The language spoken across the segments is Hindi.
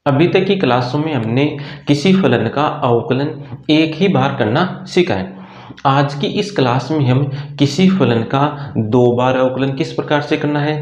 अभी तक की क्लासों में हमने किसी फलन का अवकलन एक ही बार करना सीखा है। आज की इस क्लास में हम किसी फलन का 2 बार अवकलन किस प्रकार से करना है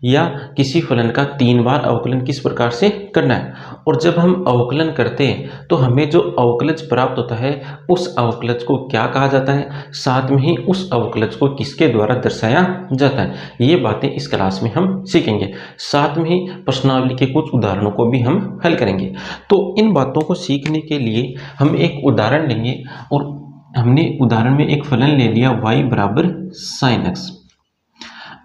या किसी फलन का 3 बार अवकलन किस प्रकार से करना है, और जब हम अवकलन करते हैं तो हमें जो अवकलज प्राप्त होता है उस अवकलज को क्या कहा जाता है, साथ में ही उस अवकलज को किसके द्वारा दर्शाया जाता है, ये बातें इस क्लास में हम सीखेंगे। साथ में ही प्रश्नावली के कुछ उदाहरणों को भी हम हल करेंगे। तो इन बातों को सीखने के लिए हम एक उदाहरण लेंगे, और हमने उदाहरण में एक फलन ले लिया y बराबर sin x।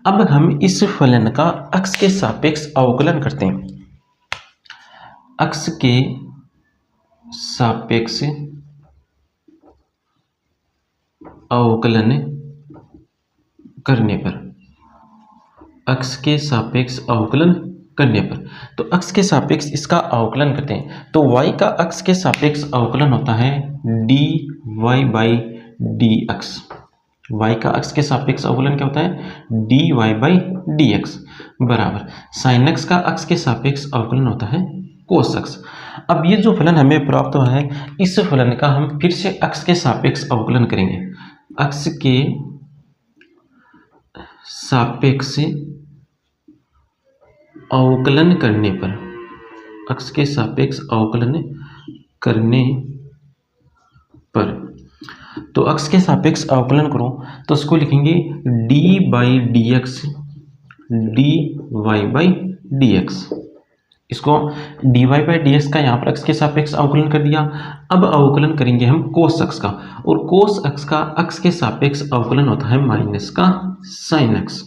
अब हम इस फलन का x के सापेक्ष अवकलन करते हैं। x के सापेक्ष अवकलन करने पर, x के सापेक्ष अवकलन करने पर, तो x के सापेक्ष इसका अवकलन करते हैं। तो y का x के सापेक्ष अवकलन होता है dy बाई dx। y का x के सापेक्ष अवकलन क्या होता है dy बाई dx बराबर sin x का x के सापेक्ष अवकलन होता है cos x। अब ये जो फलन हमें प्राप्त हुआ है, इस फलन का हम फिर से x के सापेक्ष अवकलन करेंगे। x के सापेक्ष अवकलन करने पर, x के सापेक्ष अवकलन करने पर, तो x के सापेक्ष अवकलन करो तो इसको लिखेंगे d by D x dy by dx। इसको dy बाई dx का यहाँ पर x के सापेक्ष अवकलन कर दिया। अब अवकलन करेंगे हम cos x का, और cos x का x के सापेक्ष अवकलन होता है माइनस का sin x।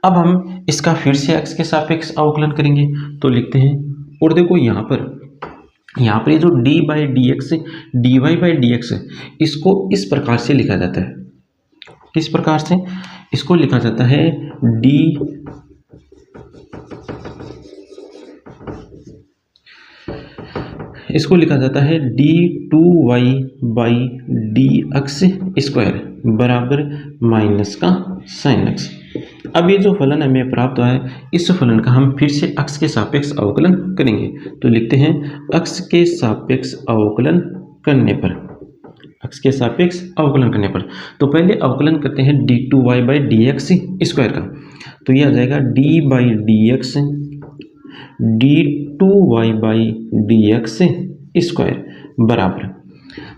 अब हम इसका फिर से x के सापेक्ष अवकलन करेंगे तो लिखते हैं, और देखो यहाँ पर ये जो d by D x dy by dx इसको इस प्रकार से लिखा जाता है। किस प्रकार से इसको लिखा जाता है इसको लिखा जाता है d2y बाई dx स्क्वायर बराबर माइनस का sin x। अब ये जो फलन हमें प्राप्त हुआ है, इस फलन का हम फिर से x के सापेक्ष अवकलन करेंगे तो लिखते हैं x के सापेक्ष अवकलन करने पर, x के सापेक्ष अवकलन करने पर, तो पहले अवकलन करते हैं d2y बाई dx स्क्वायर का, तो ये आ जाएगा d by dx d2y by dx square बराबर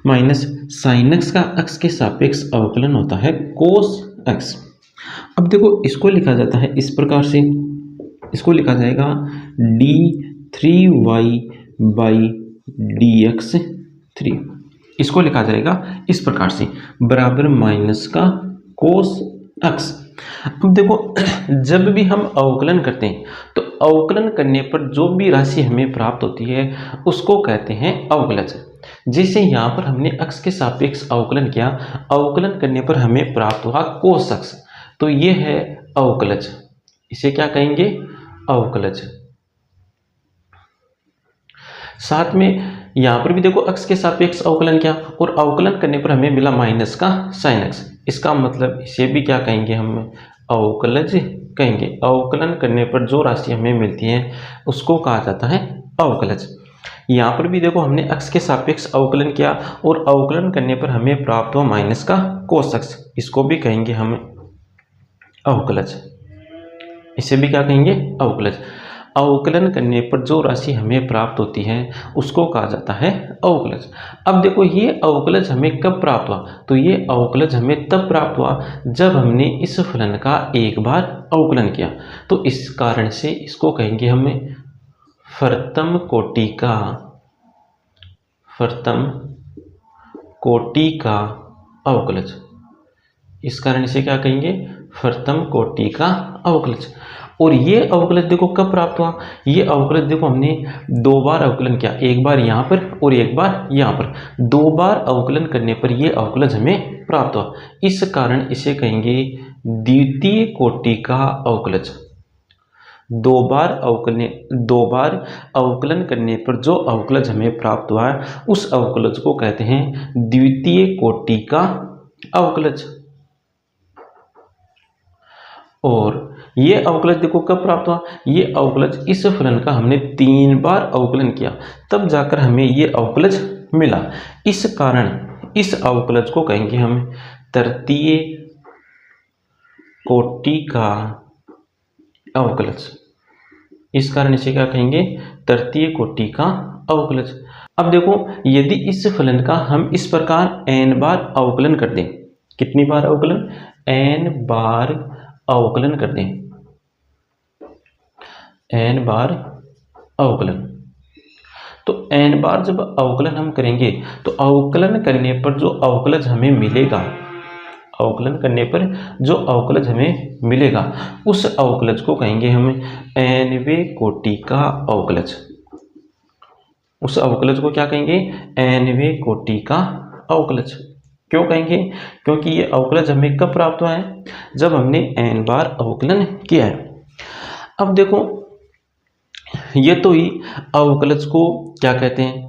माइनस sin x का x के सापेक्ष अवकलन होता है cos x। अब देखो इसको लिखा जाता है इस प्रकार से, इसको लिखा जाएगा d3y बाई dx 3, इसको लिखा जाएगा इस प्रकार से बराबर माइनस का cos x। अब देखो जब भी हम अवकलन करते हैं तो अवकलन करने पर जो भी राशि हमें प्राप्त होती है उसको कहते हैं अवकलज। जैसे यहाँ पर हमने x के सापेक्ष अवकलन किया, अवकलन करने पर हमें प्राप्त हुआ cos x, तो ये है अवकलज, इसे क्या कहेंगे अवकलज। साथ में यहाँ पर भी देखो x के सापेक्ष अवकलन किया और अवकलन करने पर हमें मिला माइनस का sin x, इसका मतलब इसे भी क्या कहेंगे हम अवकलज कहेंगे। अवकलन करने पर जो राशि हमें मिलती है उसको कहा जाता है अवकलज। यहाँ पर भी देखो हमने x के सापेक्ष अवकलन किया और अवकलन करने पर हमें प्राप्त हुआ माइनस का cos x, इसको भी कहेंगे हम अवकलज, इसे भी क्या कहेंगे अवकलज। अवकलन करने पर जो राशि हमें प्राप्त होती है उसको कहा जाता है अवकलज। अब देखो ये अवकलज हमें कब प्राप्त हुआ, तो ये अवकलज हमें तब प्राप्त हुआ जब हमने इस फलन का एक बार अवकलन किया, तो इस कारण से इसको कहेंगे हमें प्रथम कोटि का अवकलज। इस कारण इसे क्या कहेंगे प्रथम कोटि का अवकलज। और ये अवकलज देखो कब प्राप्त हुआ, ये अवकलज देखो हमने 2 बार अवकलन किया, एक बार यहाँ पर और एक बार यहाँ पर, 2 बार अवकलन करने पर ये अवकलज हमें प्राप्त हुआ, इस कारण इसे कहेंगे द्वितीय कोटि का अवकलज। 2 बार अवकलन करने पर जो अवकलज हमें प्राप्त हुआ है उस अवकलज को कहते हैं द्वितीय कोटि का अवकलज। और ये अवकलज देखो कब प्राप्त हुआ, ये अवकलज इस फलन का हमने 3 बार अवकलन किया तब जाकर हमें ये अवकलज मिला। इस कारण इस अवकलज को कहेंगे हम तृतीय कोटि का अवकलज। इस कारण इसे क्या कहेंगे, तृतीय कोटि का अवकलज। अब देखो यदि इस फलन का हम इस प्रकार n बार अवकलन कर दें, कितनी बार अवकलन, n बार अवकलन कर दें, n बार अवकलन, तो n बार जब अवकलन हम करेंगे तो अवकलन करने पर जो अवकलज हमें मिलेगा, अवकलन करने पर जो अवकलज हमें मिलेगा उस अवकलज को कहेंगे हम nवें कोटि का अवकलज। उस अवकलज को क्या कहेंगे, nवें कोटि का अवकलज। क्यों कहेंगे, क्योंकि ये अवकलज हमें कब प्राप्त हुआ है, जब हमने n बार अवकलन किया है। अब देखो ये तो ही अवकलज को क्या कहते हैं।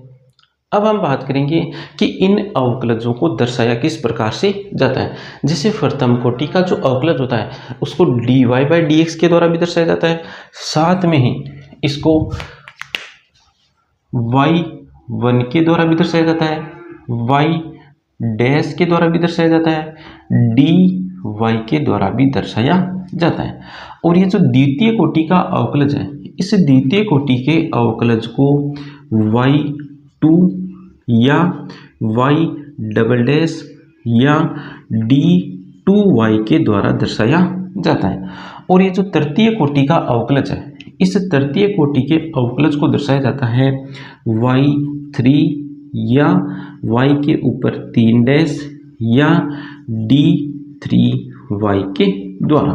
अब हम बात करेंगे कि इन अवकलजों को दर्शाया किस प्रकार से जाता है। जैसे प्रथम कोटि का जो अवकलज होता है उसको dy/dx के द्वारा भी दर्शाया जाता है, साथ में ही इसको y1 के द्वारा भी दर्शाया जाता है, y डैश के द्वारा भी दर्शाया जाता है, dy के द्वारा भी दर्शाया जाता है। और ये जो द्वितीय कोटि का अवकलज है, इस द्वितीय कोटि के अवकलज को y2 या y डबल डैश या d2y के द्वारा दर्शाया जाता है। और ये जो तृतीय कोटि का अवकलज है, इस तृतीय कोटि के अवकलज को दर्शाया जाता है y3 या y के ऊपर 3 डैश या d3y के द्वारा।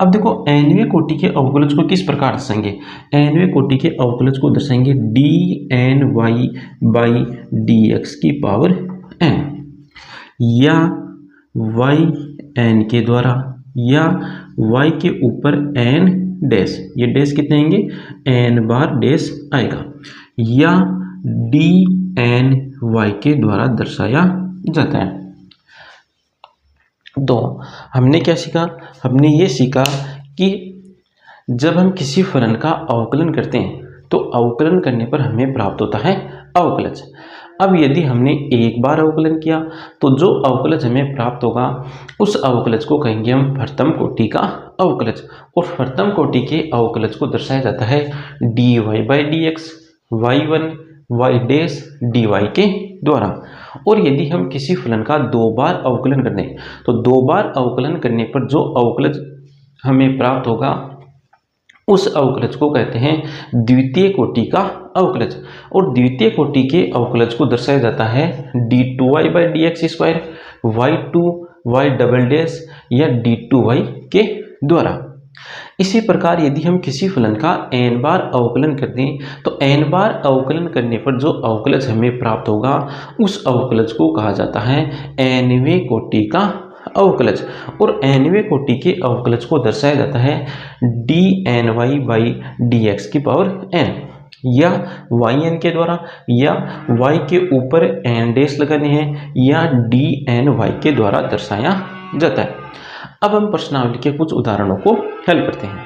अब देखो nवें कोटि के अवकलज को किस प्रकार दर्शाएंगे, nवें कोटि के अवकलज को दर्शाएंगे dny/dx की पावर n या yn के द्वारा या y के ऊपर n डैश, ये डैश कितने आएंगे, n बार डैश आएगा, या dny के द्वारा दर्शाया जाता है। तो हमने क्या सीखा, हमने ये सीखा कि जब हम किसी फलन का अवकलन करते हैं तो अवकलन करने पर हमें प्राप्त होता है अवकलज। अब यदि हमने एक बार अवकलन किया तो जो अवकलज हमें प्राप्त होगा उस अवकलज को कहेंगे हम प्रथम कोटि का अवकलज। और प्रथम कोटि के अवकलज को दर्शाया जाता है dy/dx y1 y dash dy के द्वारा। और यदि हम किसी फलन का 2 बार अवकलन कर दें तो 2 बार अवकलन करने पर जो अवकलज हमें प्राप्त होगा उस अवकलज को कहते हैं द्वितीय कोटि का अवकलज। और द्वितीय कोटि के अवकलज को दर्शाया जाता है d2y/dx square y2 y double dash या d2y के द्वारा। इसी प्रकार यदि हम किसी फलन का n बार अवकलन कर दें तो n बार अवकलन करने पर जो अवकलज हमें प्राप्त होगा उस अवकलज को कहा जाता है nवें कोटि का अवकलज। और nवें कोटि के अवकलज को दर्शाया जाता है dny/dx की पावर n या yn के द्वारा या y के ऊपर n डैश लगाने हैं या dny के द्वारा दर्शाया जाता है। अब हम प्रश्नावली के कुछ उदाहरणों को हल करते हैं।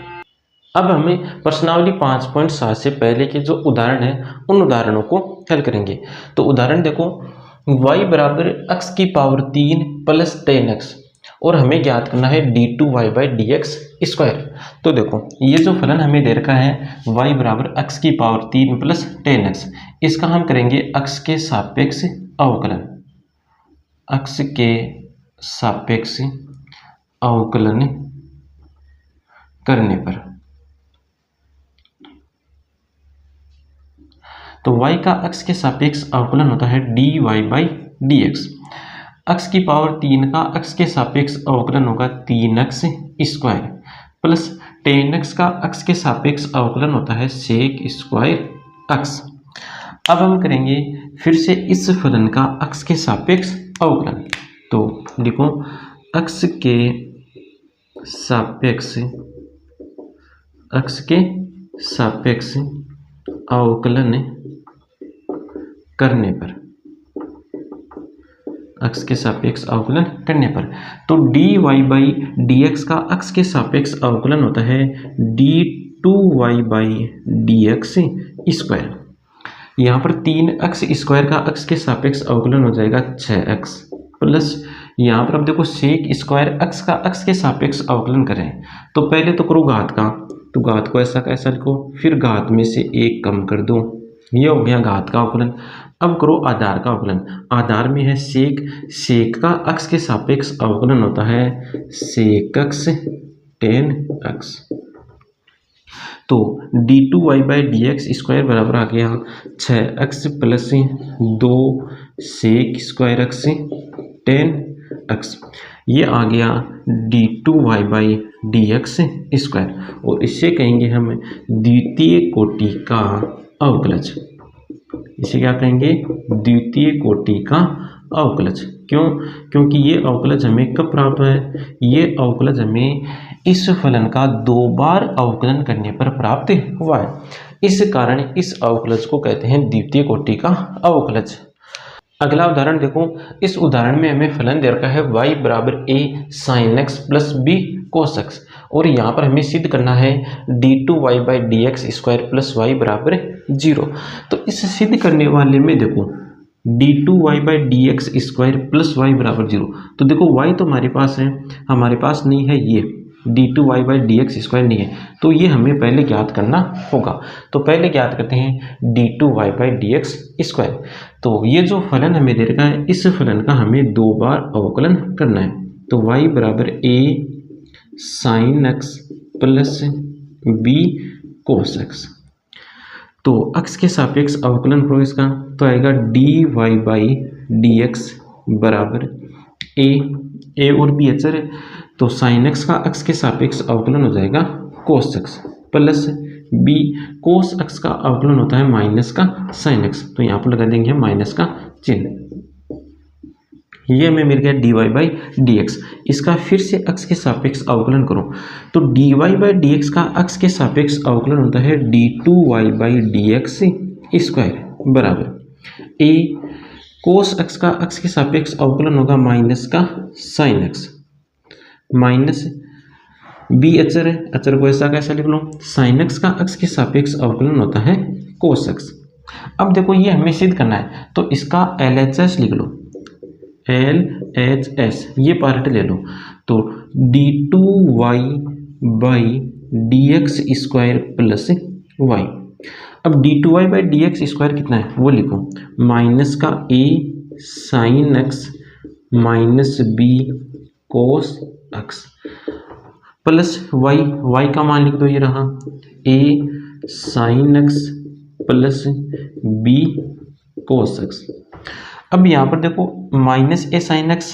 अब हमें प्रश्नावली 5.7 से पहले के जो उदाहरण है उन उदाहरणों को हल करेंगे। तो उदाहरण देखो, y बराबर x की पावर 3 प्लस 10x और हमें ज्ञात करना है d2y/dx स्क्वायर। तो देखो ये जो फलन हमें दे रखा है y बराबर x की पावर 3 प्लस 10x, इसका हम करेंगे x के सापेक्ष अवकलन, x के सापेक्ष अवकलन करने पर। तो y का x के सापेक्ष अवकलन होता है dy/dx। x की पावर 3 का x के सापेक्ष अवकलन होगा 3x स्क्वायर प्लस 10x का x के सापेक्ष अवकलन होता है sec स्क्वायर x। अब हम करेंगे फिर से इस फलन का x के सापेक्ष अवकलन। तो लिखो x के सापेक्ष अवकलन करने पर अक्ष के सापेक्ष अवकलन करने पर। तो dy बाई dx का अक्ष के सापेक्ष अवकलन होता है d2y बाई dx स्क्वायर। यहाँ पर 3x स्क्वायर का अक्ष के सापेक्ष अवकलन हो जाएगा 6x प्लस यहाँ पर अब देखो सेक स्क्वायर अक्ष का अक्ष के सापेक्ष अवकलन करें तो पहले तो करो घात का, तो घात को ऐसा कैसा लिखो, फिर घात में से 1 कम कर दो, ये हो गया घात का अवकलन। अब करो आधार का अवकलन, आधार में है सेक, सेक का अक्ष के सापेक्ष अवकलन होता है सेक x tan x। तो d2y बाई dx स्क्वायर बराबर आ गया 6x plus 2 sec square x tan x, ये आ गया d2y बाई dx स्क्वायर और इससे कहेंगे हम द्वितीय कोटि का अवकलज। इसे क्या कहेंगे, द्वितीय कोटि का अवकलज। क्यों, क्योंकि ये अवकलज हमें कब प्राप्त है, ये अवकलज हमें इस फलन का 2 बार अवकलन करने पर प्राप्त हुआ है। इस कारण इस अवकलज को कहते हैं द्वितीय कोटि का अवकलज। अगला उदाहरण देखो, इस उदाहरण में हमें फलन दे रखा है y बराबर a sin x plus b cos x और यहाँ पर हमें सिद्ध करना है d2y by dx square plus y बराबर 0। तो इस सिद्ध करने वाले में देखो d2y by dx square plus y बराबर 0, तो देखो y तो हमारे पास है, हमारे पास नहीं है ये d2y बाई dx स्क्वायर नहीं है, तो ये हमें पहले ज्ञात करना होगा। तो पहले ज्ञात करते हैं d2y बाई dx स्क्वायर। तो ये जो फलन हमें दे रखा है इस फलन का हमें 2 बार अवकलन करना है। तो y बराबर a sin x plus b cos x। तो अक्ष के सापेक्ष अवकलन करो इसका, तो आएगा dy बाई dx बराबर a और b अचर है, तो sin x का अक्ष के सापेक्ष अवकलन हो जाएगा cos x plus b cos x का अवकलन होता है माइनस का sin x, तो यहाँ पर लगा देंगे हम माइनस का चिन्ह। ये हमें मिल गया dy बाई dx। इसका फिर से अक्ष के सापेक्ष अवकलन करो, तो dy बाई dx का अक्ष के सापेक्ष अवकलन होता है d2y बाई dx स्क्वायर बराबर a cos x का अक्ष के सापेक्ष अवकलन होगा माइनस का sin x माइनस b अचर है, अचर को ऐसा कैसा लिख लो, sin x का अक्ष के सापेक्ष अवकलन होता है cos x। अब देखो ये हमें सिद्ध करना है, तो इसका LHS लिख लो, LHS ये पार्ट ले लो, तो d2y by dx square plus y। अब d2y बाई dx स्क्वायर कितना है वो लिखो, माइनस का a sin x minus b cos x plus y का मान लिख दो, ये रहा a sin x plus b cos x। अब यहाँ पर देखो minus a sin x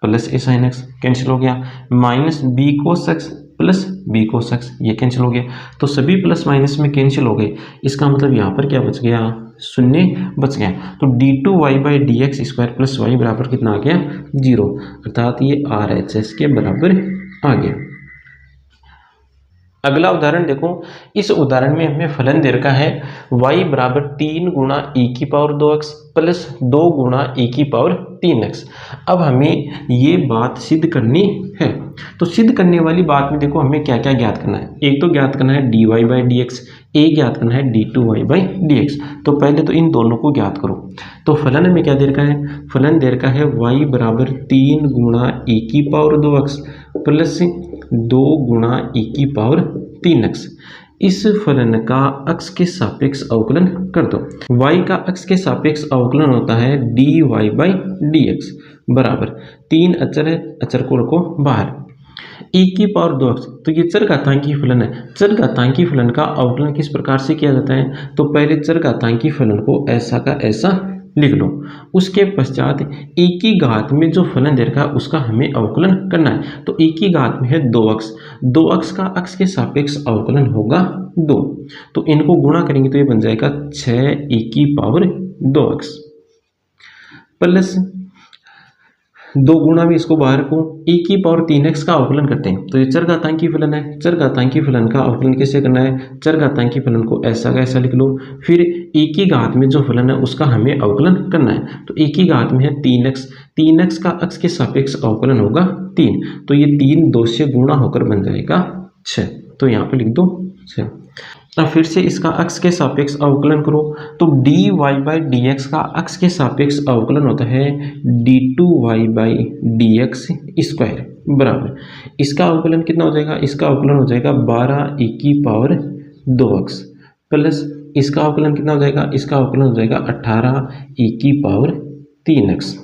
plus a sin x cancel हो गया, minus b cos x plus b cos x ये कैंसिल हो गया, तो सभी प्लस माइनस में कैंसिल हो गए। इसका मतलब यहाँ पर क्या बच गया, शून्य बच गया। तो d2y by dx square plus y बराबर कितना आ गया 0, अर्थात ये RHS के बराबर आ गया। अगला उदाहरण देखो, इस उदाहरण में हमें फलन दे रखा है y बराबर 3 गुणा e की पावर 2x प्लस 2 गुणा e की पावर 3x। अब हमें ये बात सिद्ध करनी है, तो सिद्ध करने वाली बात में देखो हमें क्या क्या ज्ञात करना है। एक तो ज्ञात करना है dy बाई dx, एक ज्ञात करना है d2y बाई dx। तो पहले तो इन दोनों को ज्ञात करो। तो फलन में क्या दे रखा है, फलन दे रखा है y बराबर 3 गुणा e की पावर 2x प्लस 2 गुणा e की पावर 3x। इस फलन का अक्ष के सापेक्ष अवकलन कर दो। y का अक्ष के सापेक्ष अवकलन होता है dy बाई dx बराबर 3 अचर है, अचर को रखो बाहर, e की पावर 2x, तो ये चरघातांकी फलन है। चरघातांकी फलन का अवकलन किस प्रकार से किया जाता है, तो पहले चरघातांकी फलन को ऐसा का ऐसा लिख लो, उसके पश्चात e की घात में जो फलन दे रखा है उसका हमें अवकलन करना है। तो e की घात में है 2x, 2x का अक्ष के सापेक्ष अवकलन होगा 2, तो इनको गुणा करेंगे तो ये बन जाएगा 6 e की पावर 2x प्लस दो गुणा में इसको बाहर को e की पावर 3x का अवकलन करते हैं। तो ये चरघातांकी फलन है। चरघातांकी फलन का अवकलन कैसे करना है? चरघातांकी फलन को ऐसा का ऐसा लिख लो, फिर e की घात में जो फलन है उसका हमें अवकलन करना है। तो e की घात में है 3x, 3x का x के सापेक्ष अवकलन होगा 3, तो ये 3 2 से गुणा होकर बन जाएगा 6, तो यहाँ पे लिख दो 6। अब फिर से इसका x के सापेक्ष अवकलन करो, तो dy बाई डी एक्स का x के सापेक्ष अवकलन होता है d2y by D x square बराबर, इसका अवकलन कितना हो जाएगा? इसका अवकलन हो जाएगा 12 e की पावर 2x प्लस इसका अवकलन कितना हो जाएगा? इसका अवकलन हो जाएगा 18 e की पावर 3x।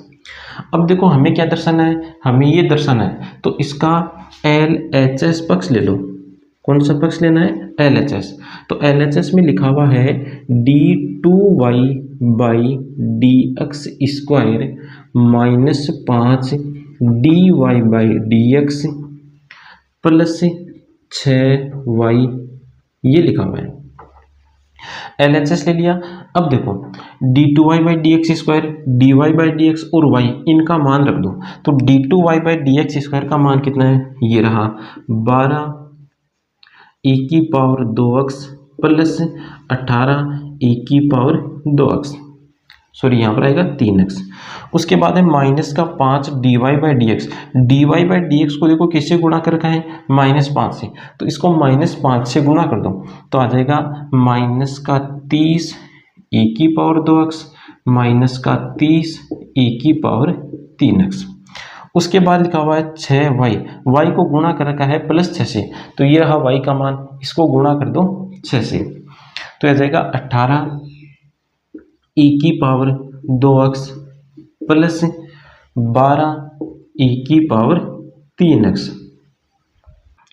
अब देखो हमें क्या दर्शाना है? हमें ये दर्शाना है, तो इसका LHS पक्ष ले लो। कौन सा पक्ष लेना है? LHS। तो LHS में लिखा हुआ है d2y by D x square minus 5 dy by D x plus 6y, ये लिखा हुआ है। LHS ले लिया। अब देखो d2y by D x square, dy by D x और y इनका मान रख दो, तो d2y by D x square का मान कितना है? ये रहा 12 e की पावर 2x प्लस 18 e की पावर 2x, सॉरी यहाँ पर आएगा 3x। उसके बाद है माइनस का 5 dy by D x. dy by D x को देखो किससे गुणा कर रखा है? -5 से, तो इसको -5 से गुणा कर दो, तो आ जाएगा माइनस का 30 e की पावर 2x माइनस का 30 e की पावर 3x। उसके बाद लिखा हुआ है 6y, y को गुणा कर रखा है +6 से, तो ये रहा y का मान, इसको गुणा कर दो 6 से, तो यह जाएगा 18 e की पावर 2x प्लस 12 e की पावर 3x।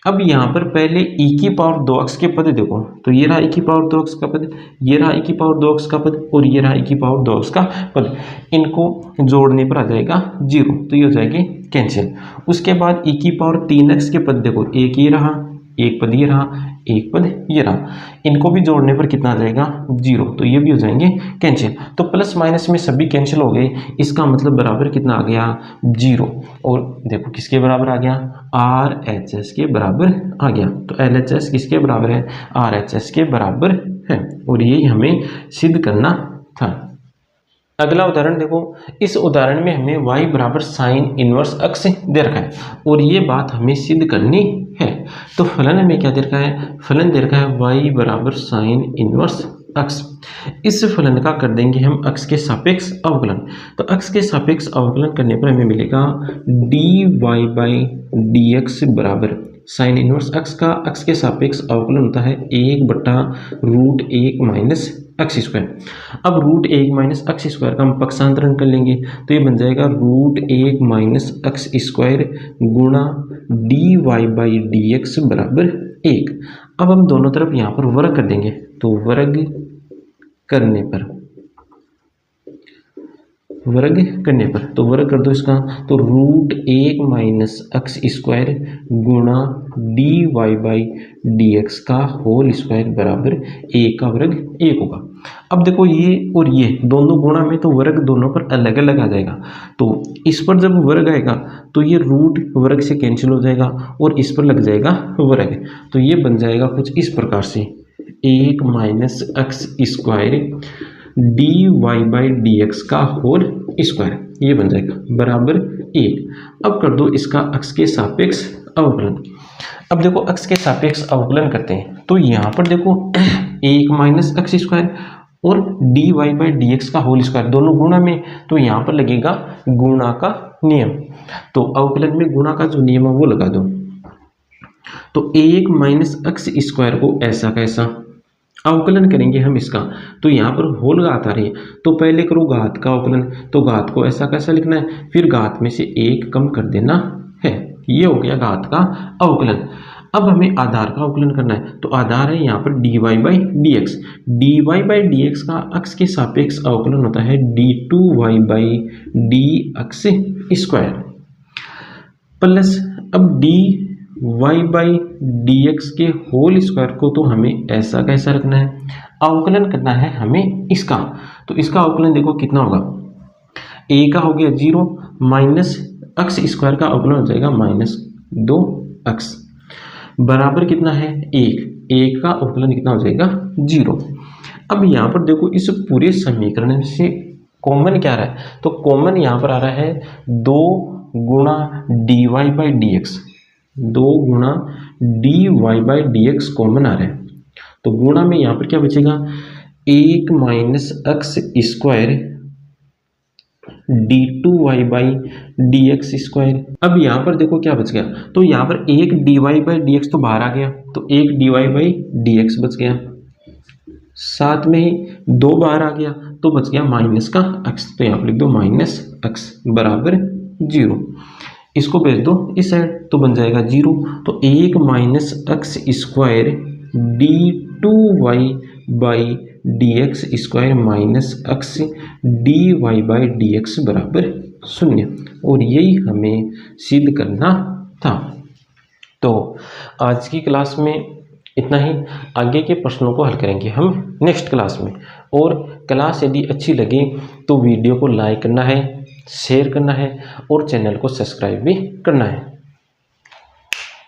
अब यहाँ पर पहले e की पावर 2x के पद देखो, तो ये रहा e की पावर 2x का पद, ये रहा e की पावर 2x का पद और ये रहा e की पावर 2x का पद, इनको जोड़ने पर आ जाएगा 0, तो ये हो जाएगी कैंसिल। उसके बाद e की पावर 3x के पद देखो, एक ये रहा, एक पद ये रहा, एक पद ये रहा, इनको भी जोड़ने पर कितना आ जाएगा? 0, तो ये भी हो जाएंगे कैंसिल। तो प्लस माइनस में सभी कैंसिल हो गए, इसका मतलब बराबर कितना आ गया? 0। और देखो किसके बराबर आ गया? RHS के बराबर आ गया। तो LHS किसके बराबर है? RHS के बराबर है, और यही हमें सिद्ध करना था। अगला उदाहरण देखो, इस उदाहरण में हमें y बराबर साइन इनवर्स x दे रखा है और ये बात हमें सिद्ध करनी है। तो फलन हमें क्या दे रखा है? फलन दे रखा है y बराबर साइन इनवर्स x। इस फलन का कर देंगे हम x के सापेक्ष अवकलन। तो x के सापेक्ष अवकलन करने पर हमें मिलेगा dy बाई डी एक्स बराबर साइन इनवर्स x का x के सापेक्ष अवकलन होता है 1/√1 माइनस एक्स स्क्वायर। अब √1 माइनस एक्स स्क्वायर का हम पक्षांतरण कर लेंगे, तो ये बन जाएगा √1 माइनस एक्स स्क्वायर गुणा dy बाई डी एक्स बराबर 1। अब हम दोनों तरफ यहाँ पर वर्ग कर देंगे, तो वर्ग करने पर तो वर्ग कर दो इसका, तो √1 माइनस एक्स स्क्वायर गुणा dy बाई डी एक्स का होल स्क्वायर बराबर 1 का वर्ग 1 होगा। अब देखो ये और ये दोनों गुणा में, तो वर्ग दोनों पर अलग अलग आ जाएगा, तो इस पर जब वर्ग आएगा तो ये रूट वर्ग से कैंसिल हो जाएगा और इस पर लग जाएगा वर्ग, तो ये बन जाएगा कुछ इस प्रकार से 1 minus x square dy by D x का होल स्क्वायर, ये बन जाएगा बराबर 1। अब कर दो इसका x के सापेक्ष अवकलन। अब देखो x के सापेक्ष अवकलन करते हैं, तो यहाँ पर देखो 1 माइनस एक्स स्क्वायर और dy बाई डी एक्स का होल स्क्वायर दोनों गुणा में, तो यहाँ पर लगेगा गुणा का नियम, तो अवकलन में गुणा का जो नियम है वो लगा दो। तो 1 माइनस एक्स स्क्वायर को ऐसा कैसा अवकलन करेंगे हम इसका, तो यहाँ पर होल घात आ रही है, तो पहले करो घात का अवकलन, तो घात को ऐसा कैसा लिखना है, फिर घात में से 1 कम कर देना है, ये हो गया घात का अवकलन। अब हमें आधार का अवकलन करना है, तो आधार है यहाँ पर dy by D x. dy by D x का x के सापेक्ष अवकलन होता है d2y by D x square plus, अब dy बाई डी एक्स के होल स्क्वायर को तो हमें ऐसा कैसा रखना है, अवकलन करना है हमें इसका, तो इसका अवकलन देखो कितना होगा, a का हो गया 0 माइनस एक्स स्क्वायर का अवकलन हो जाएगा -2x बराबर कितना है 1 का अवकलन कितना हो जाएगा 0। अब यहाँ पर देखो इस पूरे समीकरण से कॉमन क्या रहा है, तो कॉमन यहाँ पर आ रहा है 2 गुणा dy/dx, 2 गुणा dy/dx कॉमन आ रहा है। तो गुणा में यहाँ पर क्या बचेगा 1 - x स्क्वायर d2y/dx स्क्वायर। अब यहाँ पर देखो क्या बच गया, तो यहाँ पर 1 dy/dx तो बाहर आ गया, तो 1 dy/dx बच गया, साथ में ही 2 बाहर आ गया तो बच गया माइनस का x, तो यहाँ पर लिख दो -x बराबर 0। इसको भेज दो इस साइड तो बन जाएगा 0, तो 1 - x square d2y/dx square -x dy/dx बराबर 0, और यही हमें सिद्ध करना था। तो आज की क्लास में इतना ही, आगे के प्रश्नों को हल करेंगे हम नेक्स्ट क्लास में। और क्लास यदि अच्छी लगे तो वीडियो को लाइक करना है, शेयर करना है और चैनल को सब्सक्राइब भी करना है।